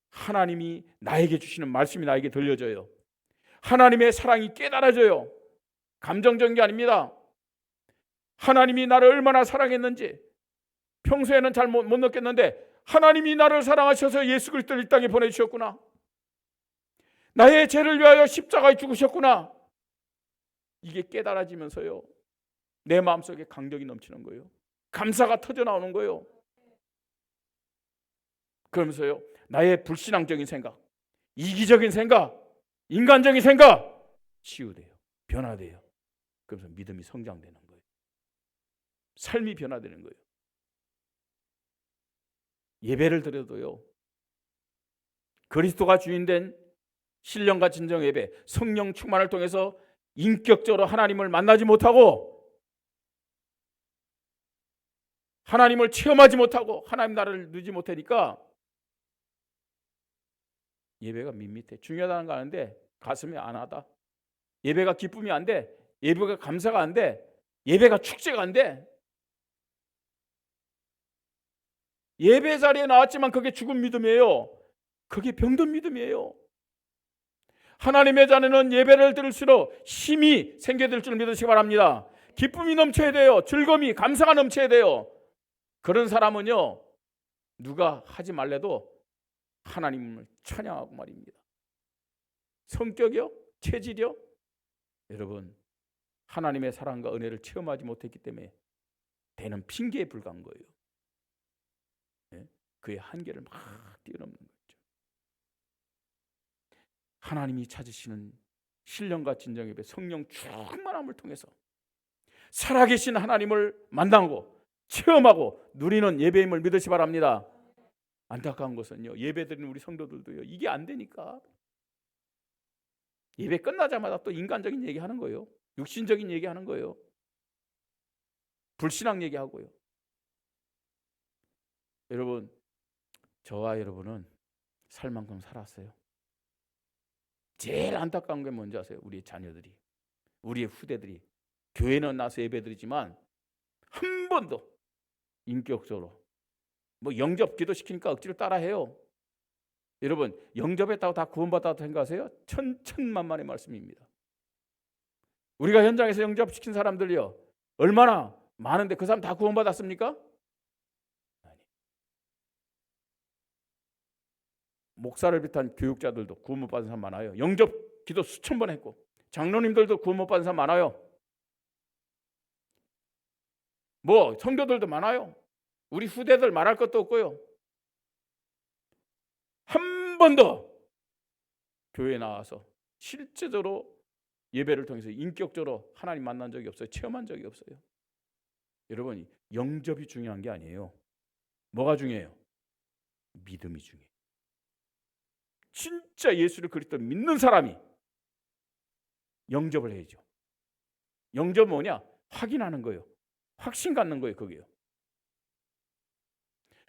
하나님이 나에게 주시는 말씀이 나에게 들려져요. 하나님의 사랑이 깨달아져요. 감정적인 게 아닙니다. 하나님이 나를 얼마나 사랑했는지 평소에는 잘 못 느꼈는데, 하나님이 나를 사랑하셔서 예수 그리스도를 이 땅에 보내주셨구나. 나의 죄를 위하여 십자가에 죽으셨구나. 이게 깨달아지면서요, 내 마음속에 감격이 넘치는 거예요. 감사가 터져나오는 거예요. 그러면서요, 나의 불신앙적인 생각, 이기적인 생각, 인간적인 생각 치유돼요. 변화돼요. 그러면서 믿음이 성장되는 거예요. 삶이 변화되는 거예요. 예배를 드려도요, 그리스도가 주인된 신령과 진정 예배, 성령 충만을 통해서 인격적으로 하나님을 만나지 못하고 하나님을 체험하지 못하고 하나님 나라를 누리지 못하니까 예배가 밋밋해. 중요하다는 거 아는데 가슴이 안 하다. 예배가 기쁨이 안 돼. 예배가 감사가 안 돼. 예배가 축제가 안 돼. 예배 자리에 나왔지만 그게 죽은 믿음이에요. 그게 병든 믿음이에요. 하나님의 자녀는 예배를 들을수록 힘이 생겨들 줄 믿으시기 바랍니다. 기쁨이 넘쳐야 돼요. 즐거움이, 감사가 넘쳐야 돼요. 그런 사람은요, 누가 하지 말래도 하나님을 찬양하고 말입니다. 성격이요? 체질이요? 여러분, 하나님의 사랑과 은혜를 체험하지 못했기 때문에 되는 핑계에 불과한 거예요. 그의 한계를 막 뛰어넘는 거죠. 하나님이 찾으시는 신령과 진정 예배, 성령 충만함을 통해서 살아계신 하나님을 만나고 체험하고 누리는 예배임을 믿으시 바랍니다. 안타까운 것은요, 예배드리는 우리 성도들도요, 이게 안 되니까 예배 끝나자마자 또 인간적인 얘기하는 거예요. 육신적인 얘기하는 거예요. 불신앙 얘기하고요. 여러분, 저와 여러분은 살 만큼 살았어요. 제일 안타까운 게 뭔지 아세요? 우리의 자녀들이, 우리의 후대들이 교회는 나서 예배드리지만 한 번도 인격적으로 영접 기도시키니까 억지로 따라해요. 여러분, 영접했다고 다 구원받았다고 생각하세요? 천천만만의 말씀입니다. 우리가 현장에서 영접시킨 사람들이요, 얼마나 많은데 그 사람 다 구원받았습니까? 아니. 목사를 비롯한 교육자들도 구원 못 받은 사람 많아요. 영접 기도 수천 번 했고 장로님들도 구원 못 받은 사람 많아요. 성도들도 많아요. 우리 후대들 말할 것도 없고요. 한 번도 교회에 나와서 실제적으로 예배를 통해서 인격적으로 하나님 만난 적이 없어요. 체험한 적이 없어요. 여러분, 영접이 중요한 게 아니에요. 뭐가 중요해요? 믿음이 중요해요. 진짜 예수를 그리스도를 믿는 사람이 영접을 해야죠. 영접은 뭐냐? 확인하는 거예요. 확신 갖는 거예요. 그게요.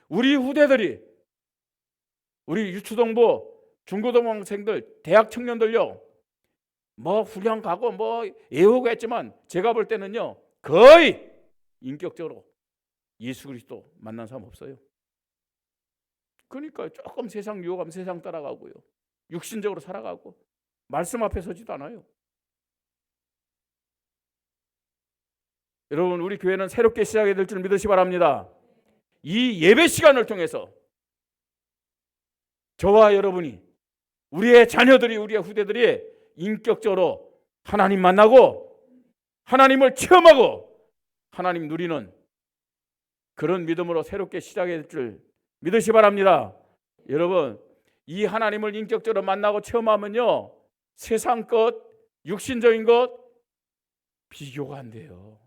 우리 후대들이, 우리 유초동부 중고등학생들, 대학 청년들요, 훈련 가고 애호가 했지만 제가 볼 때는요, 거의 인격적으로 예수 그리스도 만난 사람 없어요. 그러니까 조금 세상 유혹하면 세상 따라가고요, 육신적으로 살아가고 말씀 앞에 서지도 않아요. 여러분, 우리 교회는 새롭게 시작해야 될 줄 믿으시 바랍니다. 이 예배 시간을 통해서 저와 여러분이, 우리의 자녀들이, 우리의 후대들이 인격적으로 하나님 만나고 하나님을 체험하고 하나님 누리는 그런 믿음으로 새롭게 시작해야 될 줄 믿으시 바랍니다. 여러분, 이 하나님을 인격적으로 만나고 체험하면요, 세상 것, 육신적인 것 비교가 안 돼요.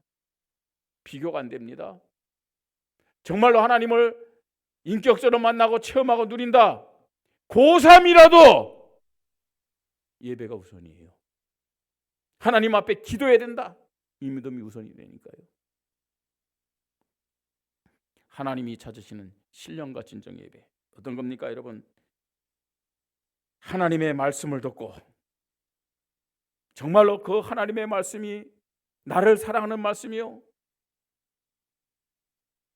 비교가 안 됩니다. 정말로 하나님을 인격적으로 만나고 체험하고 누린다, 고3이라도 예배가 우선이에요. 하나님 앞에 기도해야 된다, 이 믿음이 우선이 되니까요. 하나님이 찾으시는 신령과 진정 예배, 어떤 겁니까 여러분? 하나님의 말씀을 듣고 정말로 그 하나님의 말씀이 나를 사랑하는 말씀이요,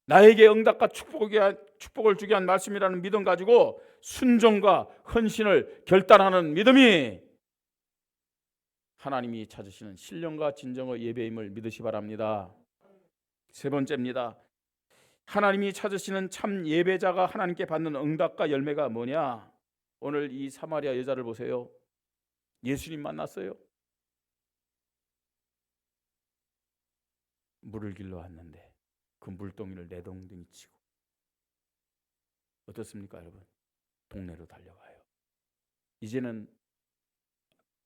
나에게 응답과 축복을 주게 한 말씀이라는 믿음 가지고 순종과 헌신을 결단하는 믿음이 하나님이 찾으시는 신령과 진정의 예배임을 믿으시 바랍니다. 세 번째입니다. 하나님이 찾으시는 참 예배자가 하나님께 받는 응답과 열매가 뭐냐? 오늘 이 사마리아 여자를 보세요. 예수님 만났어요. 물을 길러 왔는데 그 물동이를 내동댕이 치고, 어떻습니까 여러분? 동네로 달려가요. 이제는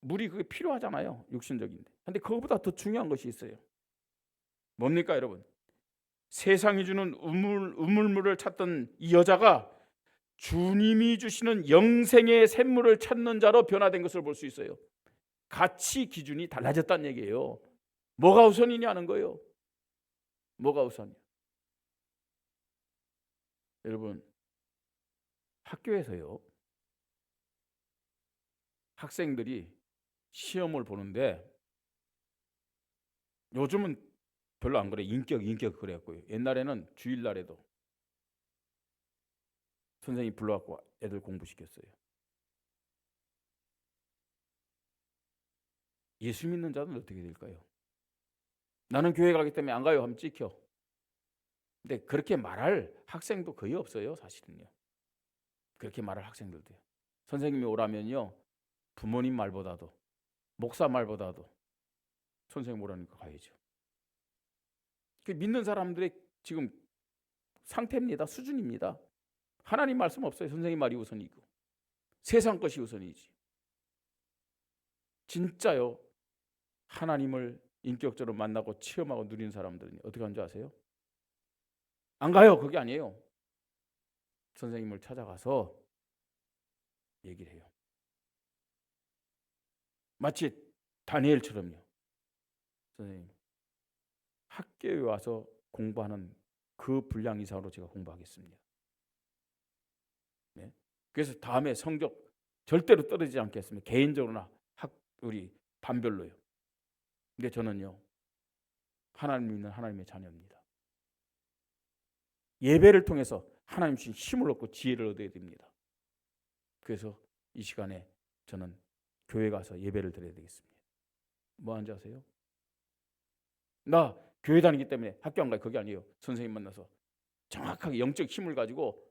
물이 그게 필요하잖아요, 육신적인데. 근데 그거보다 더 중요한 것이 있어요. 뭡니까 여러분? 세상이 주는 우물물을 찾던 이 여자가 주님이 주시는 영생의 샘물을 찾는 자로 변화된 것을 볼 수 있어요. 가치 기준이 달라졌다는 얘기예요. 뭐가 우선이냐는 거예요. 뭐가 우선이야? 여러분, 학교에서요, 학생들이 시험을 보는데 요즘은 별로 안 그래. 인격 그래갖고요. 옛날에는 주일날에도 선생님 불러갖고 애들 공부시켰어요. 예수 믿는 자는 어떻게 될까요? 나는 교회 가기 때문에 안 가요 하면 찍혀. 근데 그렇게 말할 학생도 거의 없어요, 사실은요. 그렇게 말할 학생들도요. 선생님이 오라면요, 부모님 말보다도, 목사 말보다도 선생님 오라니까 가야죠. 그 믿는 사람들의 지금 상태입니다. 수준입니다. 하나님 말씀 없어요. 선생님 말이 우선이고 세상 것이 우선이지. 진짜요, 하나님을 인격적으로 만나고 체험하고 누리는 사람들은 어떻게 하는 줄 아세요? 안 가요. 그게 아니에요. 선생님을 찾아가서 얘기를 해요. 마치 다니엘처럼요. 선생님, 학교에 와서 공부하는 그 분량 이상으로 제가 공부하겠습니다. 네? 그래서 다음에 성적 절대로 떨어지지 않겠습니다. 개인적으로나 우리 반별로요. 근데 저는요, 하나님 믿는 하나님의 자녀입니다. 예배를 통해서 하나님 주신 힘을 얻고 지혜를 얻어야 됩니다. 그래서 이 시간에 저는 교회 가서 예배를 드려야 되겠습니다. 뭐 하는지 아세요? 나 교회 다니기 때문에 학교 안 가요. 그게 아니에요. 선생님 만나서 정확하게 영적 힘을 가지고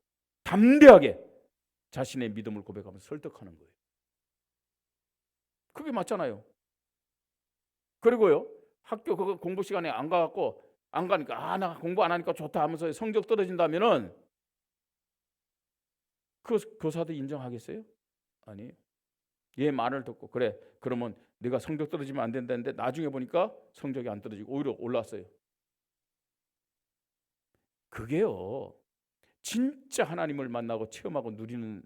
담대하게 자신의 믿음을 고백하면서 설득하는 거예요. 그게 맞잖아요. 그리고요, 학교 그거 공부 시간에 안 가갖고 안 가니까 나 공부 안 하니까 좋다 하면서 성적 떨어진다면은 그 교사도 인정하겠어요? 아니에요. 얘 말을 듣고 그래, 그러면 내가 성적 떨어지면 안 된다는데 나중에 보니까 성적이 안 떨어지고 오히려 올랐어요. 그게요, 진짜 하나님을 만나고 체험하고 누리는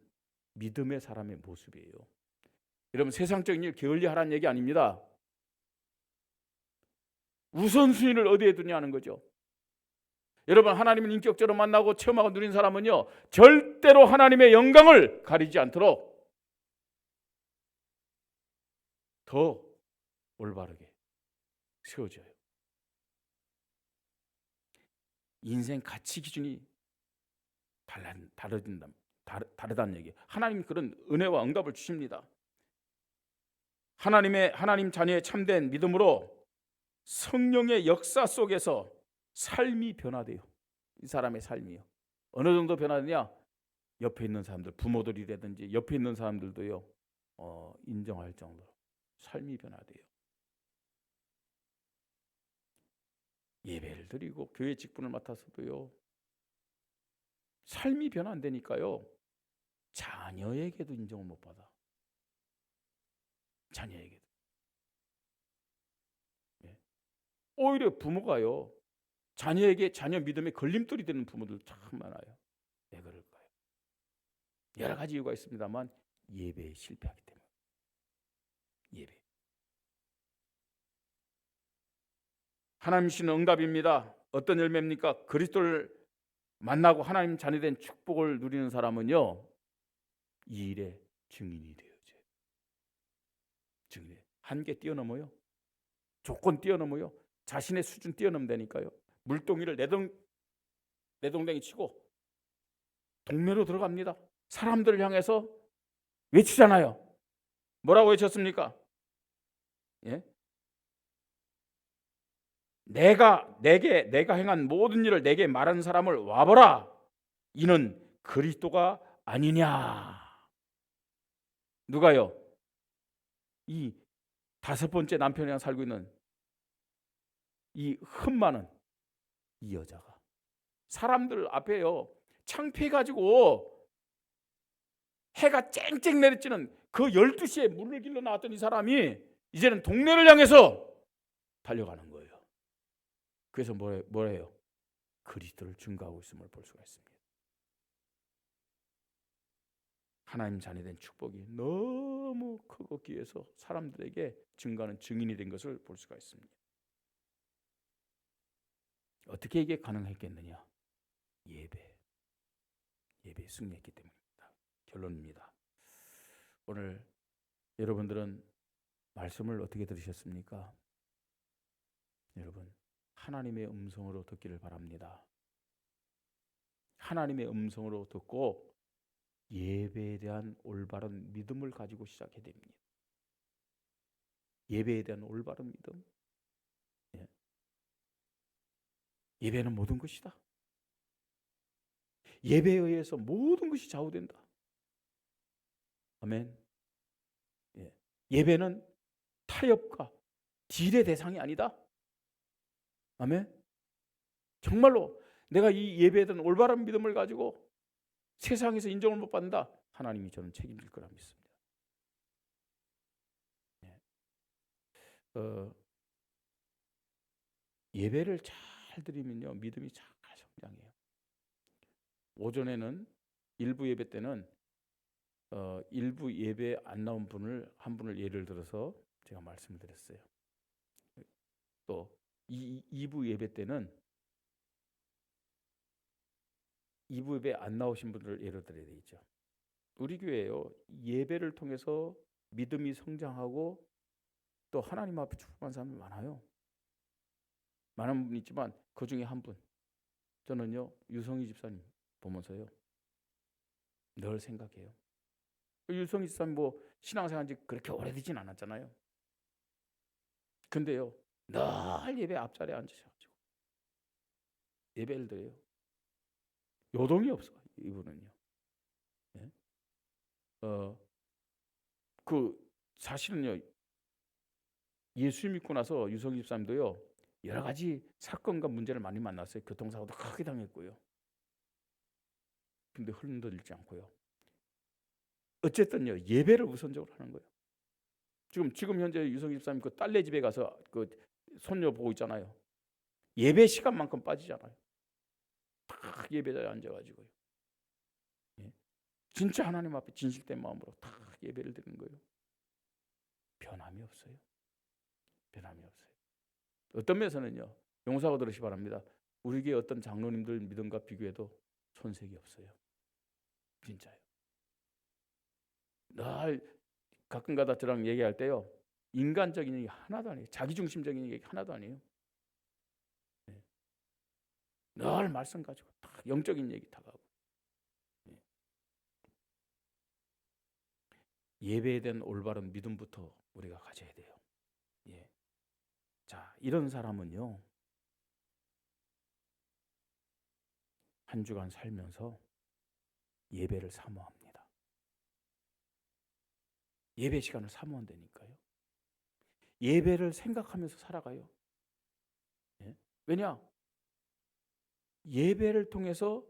믿음의 사람의 모습이에요. 여러분, 세상적인 일 게을리하라는 얘기 아닙니다. 우선순위를 어디에 두냐는 거죠. 여러분, 하나님을 인격적으로 만나고 체험하고 누린 사람은요, 절대로 하나님의 영광을 가리지 않도록 더 올바르게 세워져요. 인생 가치 기준이 다르다는 얘기예요. 하나님 그런 은혜와 응답을 주십니다. 하나님 자녀의 참된 믿음으로 성령의 역사 속에서 삶이 변화돼요. 이 사람의 삶이요. 어느 정도 변화되냐? 옆에 있는 사람들, 부모들이라든지 옆에 있는 사람들도요, 인정할 정도로 삶이 변화돼요. 예배를 드리고 교회 직분을 맡아서도요, 삶이 변화 안 되니까요, 자녀에게도 인정을 못 받아. 자녀에게도. 네. 오히려 부모가요, 자녀에게 자녀 믿음에 걸림돌이 되는 부모들 참 많아요. 왜 그럴까요? 여러 가지 이유가 있습니다만 예배에 실패하기 때문에. 예배. 하나님 주시는 응답입니다. 어떤 열매입니까? 그리스도를 만나고 하나님 자녀된 축복을 누리는 사람은요, 이 일의 증인이 되어져요. 증인. 한계 뛰어넘어요. 조건 뛰어넘어요. 자신의 수준 뛰어넘다니까요. 물동이를 내동댕이 치고 동네로 들어갑니다. 사람들을 향해서 외치잖아요. 뭐라고 외쳤습니까? 예? 내가 행한 모든 일을 내게 말하는 사람을 와보라. 이는 그리스도가 아니냐. 누가요? 이 5번째 남편이랑 살고 있는 이 흠많은 이 여자가 사람들 앞에요, 창피해가지고 해가 쨍쨍 내리쬐는 그 12시에 물을 길러 나왔던 이 사람이 이제는 동네를 향해서 달려가는 거예요. 그래서 뭐래요? 그리스도를 증거하고 있음을 볼 수가 있습니다. 하나님 자녀된 축복이 너무 크고 귀해서 사람들에게 증거하는 증인이 된 것을 볼 수가 있습니다. 어떻게 이게 가능했겠느냐? 예배. 예배에 승리했기 때문입니다. 결론입니다. 오늘 여러분들은 말씀을 어떻게 들으셨습니까? 여러분, 하나님의 음성으로 듣기를 바랍니다. 하나님의 음성으로 듣고 예배에 대한 올바른 믿음을 가지고 시작해야 됩니다. 예배에 대한 올바른 믿음. 예배는 모든 것이다. 예배에 의해서 모든 것이 좌우된다. 아멘. 예배는 타협과 딜의 대상이 아니다. 아멘. 정말로 내가 이 예배에 대한 올바른 믿음을 가지고 세상에서 인정을 못 받는다. 하나님이 저는 책임질 거라 믿습니다. 예배를 잘 드리면요, 믿음이 잘 성장해요. 오전에는 일부 예배 때는 일부 예배 안 나온 한 분을 예를 들어서 제가 말씀드렸어요. 또 2부 예배 때는 2부 예배 안 나오신 분들을 예를 들어야 되겠죠. 우리 교회요, 예배를 통해서 믿음이 성장하고 또 하나님 앞에 축복한 사람이 많아요. 많은 분이 있지만 그 중에 한 분, 저는요, 유성희 집사님 보면서요, 늘 생각해요. 유성희 집사님 뭐 신앙생활한 지 그렇게 오래되진 않았잖아요. 근데요, 늘 예배 앞자리에 앉으셔가지고 예배를 드려요. 요동이 없어, 이분은요. 네? 사실은요, 예수 믿고 나서 유성희 집사님도요, 여러 가지 사건과 문제를 많이 만났어요. 교통사고도 크게 당했고요. 근데 흔들리지 않고요. 어쨌든요, 예배를 우선적으로 하는 거예요. 지금 현재 유성희 집사님 그 딸네 집에 가서 그 손녀 보고 있잖아요. 예배 시간만큼 빠지잖아요. 딱 예배자에 앉아가지고요. 진짜 하나님 앞에 진실된 마음으로 딱 예배를 드리는 거예요. 변함이 없어요. 변함이 없어요. 어떤 면에서는요, 용서하고 들으시기 바랍니다. 우리 교회 어떤 장로님들 믿음과 비교해도 손색이 없어요. 진짜요. 늘 가끔가다 저랑 얘기할 때요, 인간적인 얘기 하나도 아니에요. 자기중심적인 얘기 하나도 아니에요. 늘 말씀 가지고 딱 영적인 얘기 다 가고. 예배에 대한 올바른 믿음부터 우리가 가져야 돼요. 자, 이런 사람은요, 한 주간 살면서 예배를 사모합니다. 예배 시간을 사모한다니까요. 예배를 생각하면서 살아가요. 왜냐? 예배를 통해서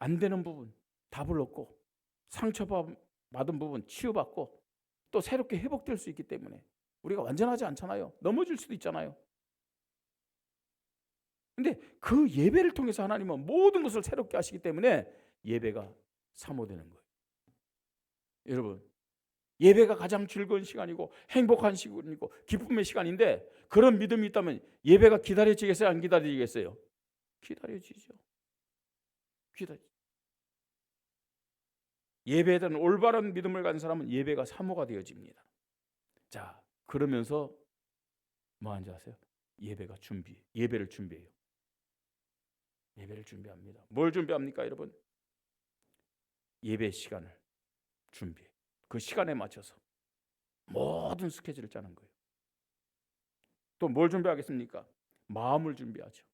안 되는 부분 답을 얻고 상처받은 부분 치유받고 또 새롭게 회복될 수 있기 때문에 우리가 완전하지 않잖아요. 넘어질 수도 있잖아요. 근데 그 예배를 통해서 하나님은 모든 것을 새롭게 하시기 때문에 예배가 사모되는 거예요. 여러분, 예배가 가장 즐거운 시간이고 행복한 시간이고 기쁨의 시간인데 그런 믿음이 있다면 예배가 기다려지겠어요? 안 기다려지겠어요? 기다려지죠. 예배에 대한 올바른 믿음을 가진 사람은 예배가 사모가 되어집니다. 자, 그러면서 뭐 하는지 아세요? 예배를 준비해요. 예배를 준비합니다. 뭘 준비합니까, 여러분? 예배 시간을 준비해. 그 시간에 맞춰서 모든 스케줄을 짜는 거예요. 또 뭘 준비하겠습니까? 마음을 준비하죠.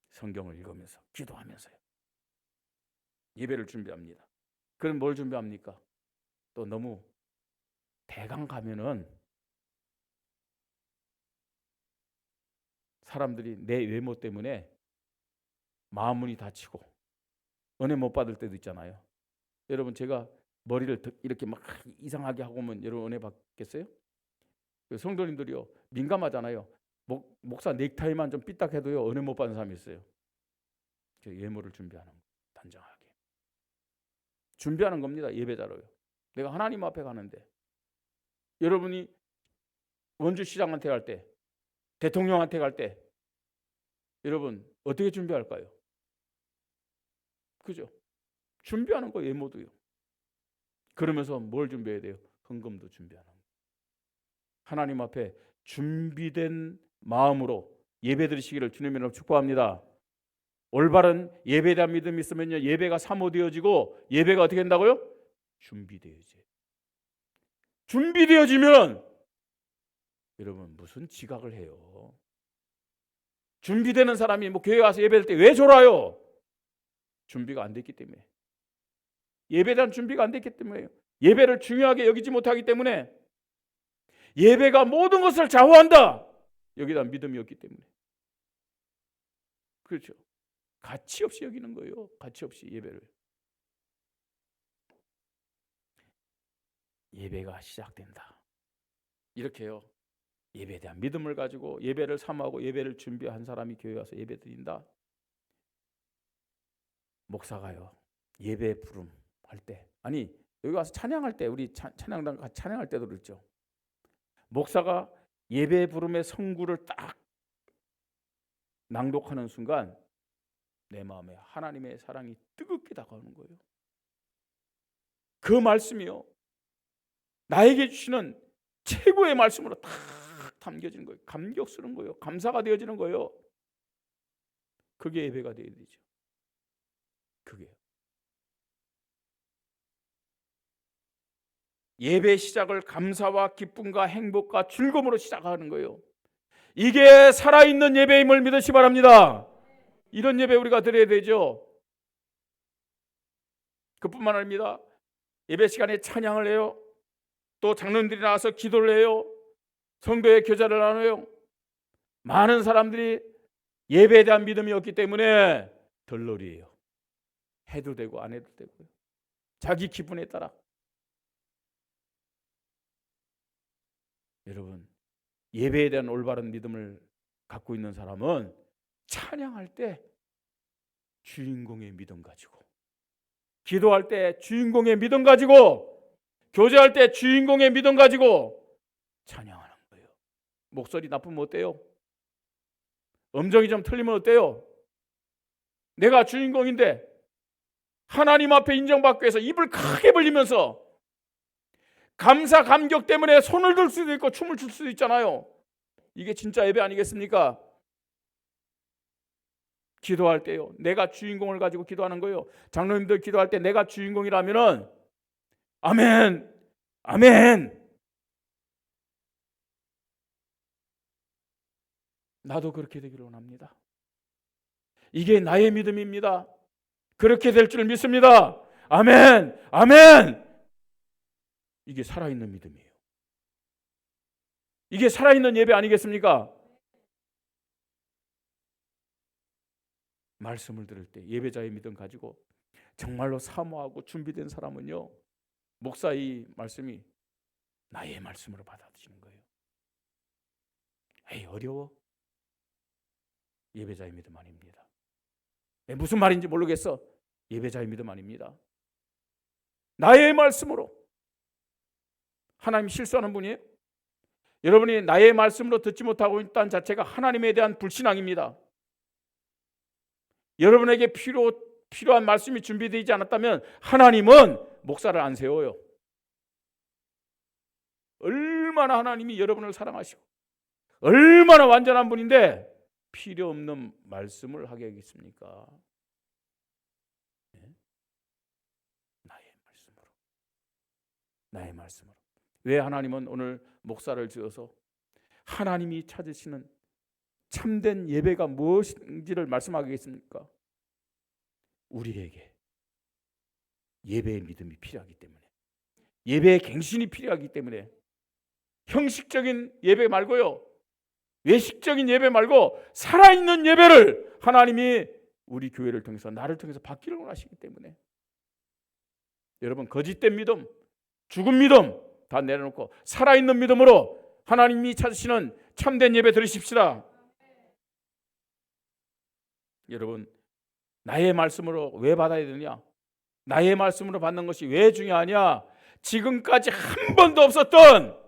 성경을 읽으면서 기도하면서요. 예배를 준비합니다. 그럼 뭘 준비합니까? 또 너무 대강 가면은 사람들이 내 외모 때문에 마음문이 닫히고 은혜 못 받을 때도 있잖아요. 여러분, 제가 머리를 이렇게 막 이상하게 하고 오면 여러분 은혜 받겠어요? 성도님들이요, 민감하잖아요. 목사 넥타이만 좀 삐딱해도요 은혜 못 받는 사람이 있어요. 저 외모를 준비하는 거, 단정하게 준비하는 겁니다. 예배자로요. 내가 하나님 앞에 가는데 여러분이 원주시장한테 갈 때, 대통령한테 갈 때 여러분 어떻게 준비할까요? 그죠? 준비하는 거예요. 모두요. 그러면서 뭘 준비해야 돼요? 헌금도 준비하는 거예요. 하나님 앞에 준비된 마음으로 예배드리시기를 주님의 이름으로 축복합니다. 올바른 예배에 대한 믿음이 있으면요, 예배가 사모되어지고 예배가 어떻게 된다고요? 준비되어져요. 준비되어지면 여러분 무슨 지각을 해요? 준비되는 사람이 뭐 교회 와서 예배할 때 왜 졸아요? 준비가 안 됐기 때문에. 예배에 대한 준비가 안 됐기 때문에요. 예배를 중요하게 여기지 못하기 때문에. 예배가 모든 것을 좌우한다. 여기다 믿음이 없기 때문에. 그렇죠. 가치 없이 여기는 거예요. 가치 없이 예배를. 예배가 시작된다. 이렇게요. 예배에 대한 믿음을 가지고 예배를 사모하고 예배를 준비한 사람이 교회 와서 예배 드린다. 목사가요. 예배 부름 할 때, 아니 여기 와서 찬양할 때, 우리 찬양단 같이 찬양할 때도 그렇죠. 목사가 예배 부름의 성구를 딱 낭독하는 순간 내 마음에 하나님의 사랑이 뜨겁게 다가오는 거예요. 그 말씀이요, 나에게 주시는 최고의 말씀으로 딱 담겨지는 거예요. 감격스러운 거예요. 감사가 되어지는 거예요. 그게 예배가 되어야 되죠. 그게 예배 시작을 감사와 기쁨과 행복과 즐거움으로 시작하는 거예요. 이게 살아있는 예배임을 믿으시 바랍니다. 이런 예배 우리가 드려야 되죠. 그뿐만 아닙니다. 예배 시간에 찬양을 해요. 또 장로님들이 나와서 기도를 해요. 성도의 교제를 나눠요. 많은 사람들이 예배에 대한 믿음이 없기 때문에 덜놀이에요. 해도 되고 안 해도 되고요. 자기 기분에 따라. 여러분, 예배에 대한 올바른 믿음을 갖고 있는 사람은 찬양할 때 주인공의 믿음 가지고, 기도할 때 주인공의 믿음 가지고, 교제할 때 주인공의 믿음 가지고 찬양하는 거예요. 목소리 나쁘면 어때요? 음정이 좀 틀리면 어때요? 내가 주인공인데 하나님 앞에 인정받기 위해서 입을 크게 벌리면서 감사 감격 때문에 손을 들 수도 있고 춤을 출 수도 있잖아요. 이게 진짜 예배 아니겠습니까? 기도할 때요, 내가 주인공을 가지고 기도하는 거예요. 장로님들 기도할 때 내가 주인공이라면은 아멘, 아멘. 나도 그렇게 되기를 원합니다. 이게 나의 믿음입니다. 그렇게 될 줄 믿습니다. 아멘, 아멘. 이게 살아있는 믿음이에요. 이게 살아있는 예배 아니겠습니까? 말씀을 들을 때 예배자의 믿음 가지고 정말로 사모하고 준비된 사람은요, 목사 이 말씀이 나의 말씀으로 받아들이는 거예요. 에이, 어려워? 예배자의 믿음 아닙니다. 무슨 말인지 모르겠어. 예배자의 믿음 아닙니다. 나의 말씀으로. 하나님 실수하는 분이에요? 여러분이 나의 말씀으로 듣지 못하고 있다는 자체가 하나님에 대한 불신앙입니다. 여러분에게 필요한 말씀이 준비되지 않았다면 하나님은 목사를 안 세워요. 얼마나 하나님이 여러분을 사랑하시고 얼마나 완전한 분인데 필요 없는 말씀을 하게 하겠습니까? 네? 나의 말씀으로. 왜 하나님은 오늘 목사를 지어서 하나님이 찾으시는 참된 예배가 무엇인지를 말씀하겠습니까? 우리에게 예배의 믿음이 필요하기 때문에, 예배의 갱신이 필요하기 때문에, 형식적인 예배 말고요, 외식적인 예배 말고 살아있는 예배를 하나님이 우리 교회를 통해서, 나를 통해서 받기를 원하시기 때문에, 여러분 거짓된 믿음, 죽은 믿음 다 내려놓고 살아있는 믿음으로 하나님이 찾으시는 참된 예배 드리십시다. 여러분, 나의 말씀으로 왜 받아야 되느냐? 나의 말씀으로 받는 것이 왜 중요하냐? 지금까지 한 번도 없었던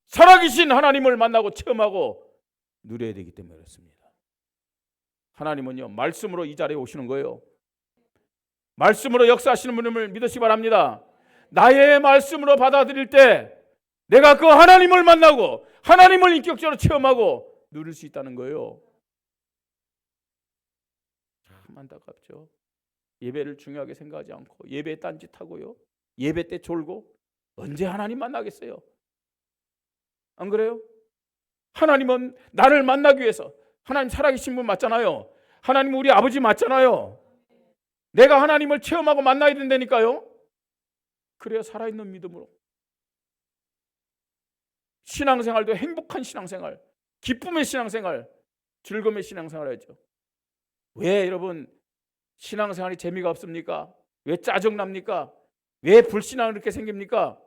살아계신 하나님을 만나고 체험하고 누려야 되기 때문에 그렇습니다. 하나님은요, 말씀으로 이 자리에 오시는 거예요. 말씀으로 역사하시는 분임을 믿으시기 바랍니다. 나의 말씀으로 받아들일 때 내가 그 하나님을 만나고 하나님을 인격적으로 체험하고 누릴 수 있다는 거예요. 참 안타깝죠. 예배를 중요하게 생각하지 않고 예배에 딴짓하고요. 예배 때 졸고 언제 하나님 만나겠어요? 안 그래요? 하나님은 나를 만나기 위해서, 하나님 살아계신 분 맞잖아요. 하나님 우리 아버지 맞잖아요. 내가 하나님을 체험하고 만나야 된다니까요. 그래야 살아있는 믿음으로 신앙생활도 행복한 신앙생활, 기쁨의 신앙생활, 즐거움의 신앙생활 하죠. 왜 여러분 신앙생활이 재미가 없습니까? 왜 짜증납니까? 왜 불신앙을 이렇게 생깁니까?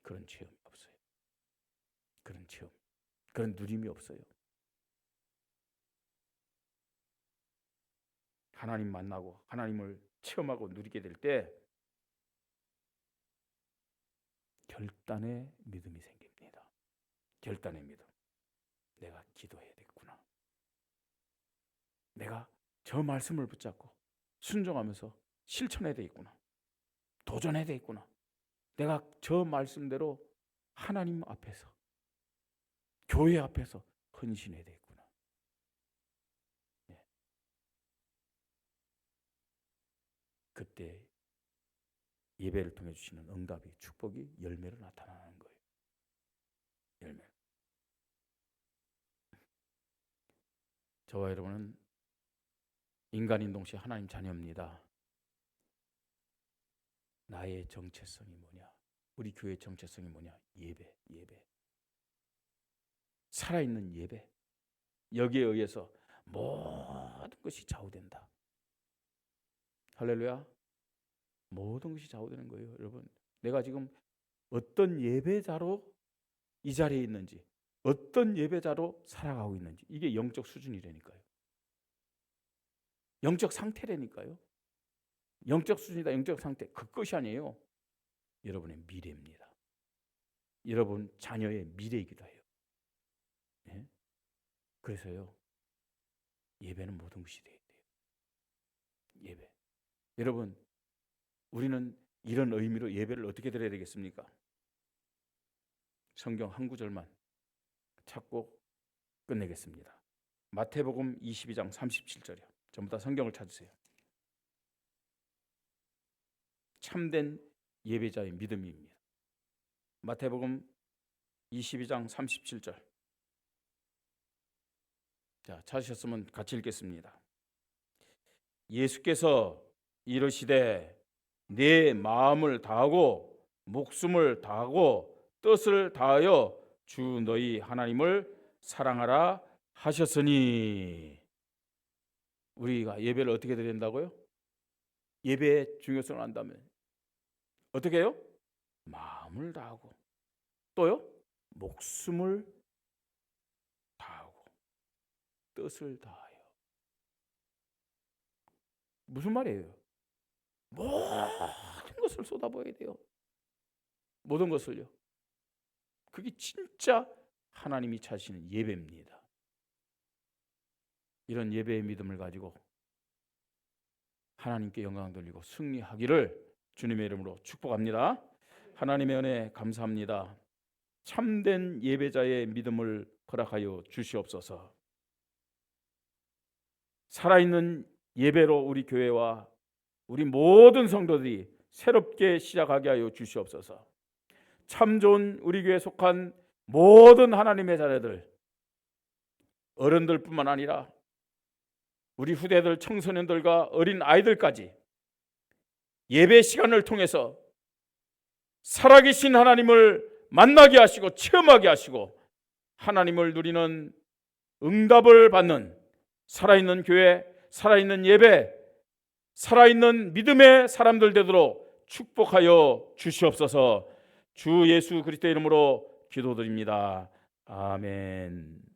그런 체험이 없어요. 그런 체험, 그런 누림이 없어요. 하나님 만나고 하나님을 체험하고 누리게 될 때 결단의 믿음이 생깁니다. 결단의 믿음. 내가 기도해야 되겠구나. 내가 저 말씀을 붙잡고 순종하면서 실천해야 되겠구나. 도전해야 되겠구나. 내가 저 말씀대로 하나님 앞에서, 교회 앞에서 헌신해야 되겠구나. 네. 그때 예배를 통해 주시는 응답이, 축복이 열매로 나타나는 거예요. 열매. 저와 여러분은 인간인 동시에 하나님 자녀입니다. 나의 정체성이 뭐냐? 우리 교회의 정체성이 뭐냐? 예배, 예배. 살아있는 예배. 여기에 의해서 모든 것이 좌우된다. 할렐루야. 모든 것이 좌우되는 거예요. 여러분, 내가 지금 어떤 예배자로 이 자리에 있는지, 어떤 예배자로 살아가고 있는지, 이게 영적 수준이라니까요. 영적 상태라니까요. 영적 수준이다, 영적 상태. 그것이 아니에요. 여러분의 미래입니다. 여러분 자녀의 미래이기도 해요. 네? 그래서요, 예배는 모든 것이 돼야 돼요. 예배. 여러분, 우리는 이런 의미로 예배를 어떻게 드려야 되겠습니까? 성경 한 구절만 찾고 끝내겠습니다. 마태복음 22장 37절이요. 전부 다 성경을 찾으세요. 참된 예배자의 믿음입니다. 마태복음 22장 37절. 자, 찾으셨으면 같이 읽겠습니다. 예수께서 이르시되 내 마음을 다하고 목숨을 다하고 뜻을 다하여 주 너희 하나님을 사랑하라 하셨으니. 우리가 예배를 어떻게 드려야 된다고요? 예배의 중요성을 안다면 어떻게 해요? 마음을 다하고, 또요? 목숨을 다하고 뜻을 다하여. 무슨 말이에요? 모든 것을 쏟아부어야 돼요. 모든 것을요. 그게 진짜 하나님이 찾으시는 예배입니다. 이런 예배의 믿음을 가지고 하나님께 영광 돌리고 승리하기를 주님의 이름으로 축복합니다. 하나님의 은혜 감사합니다. 참된 예배자의 믿음을 허락하여 주시옵소서. 살아있는 예배로 우리 교회와 우리 모든 성도들이 새롭게 시작하게 하여 주시옵소서. 참 좋은 우리 교회에 속한 모든 하나님의 자녀들, 어른들뿐만 아니라 우리 후대들, 청소년들과 어린 아이들까지 예배 시간을 통해서 살아계신 하나님을 만나게 하시고 체험하게 하시고 하나님을 누리는, 응답을 받는 살아있는 교회, 살아있는 예배, 살아있는 믿음의 사람들 되도록 축복하여 주시옵소서. 주 예수 그리스도의 이름으로 기도드립니다. 아멘.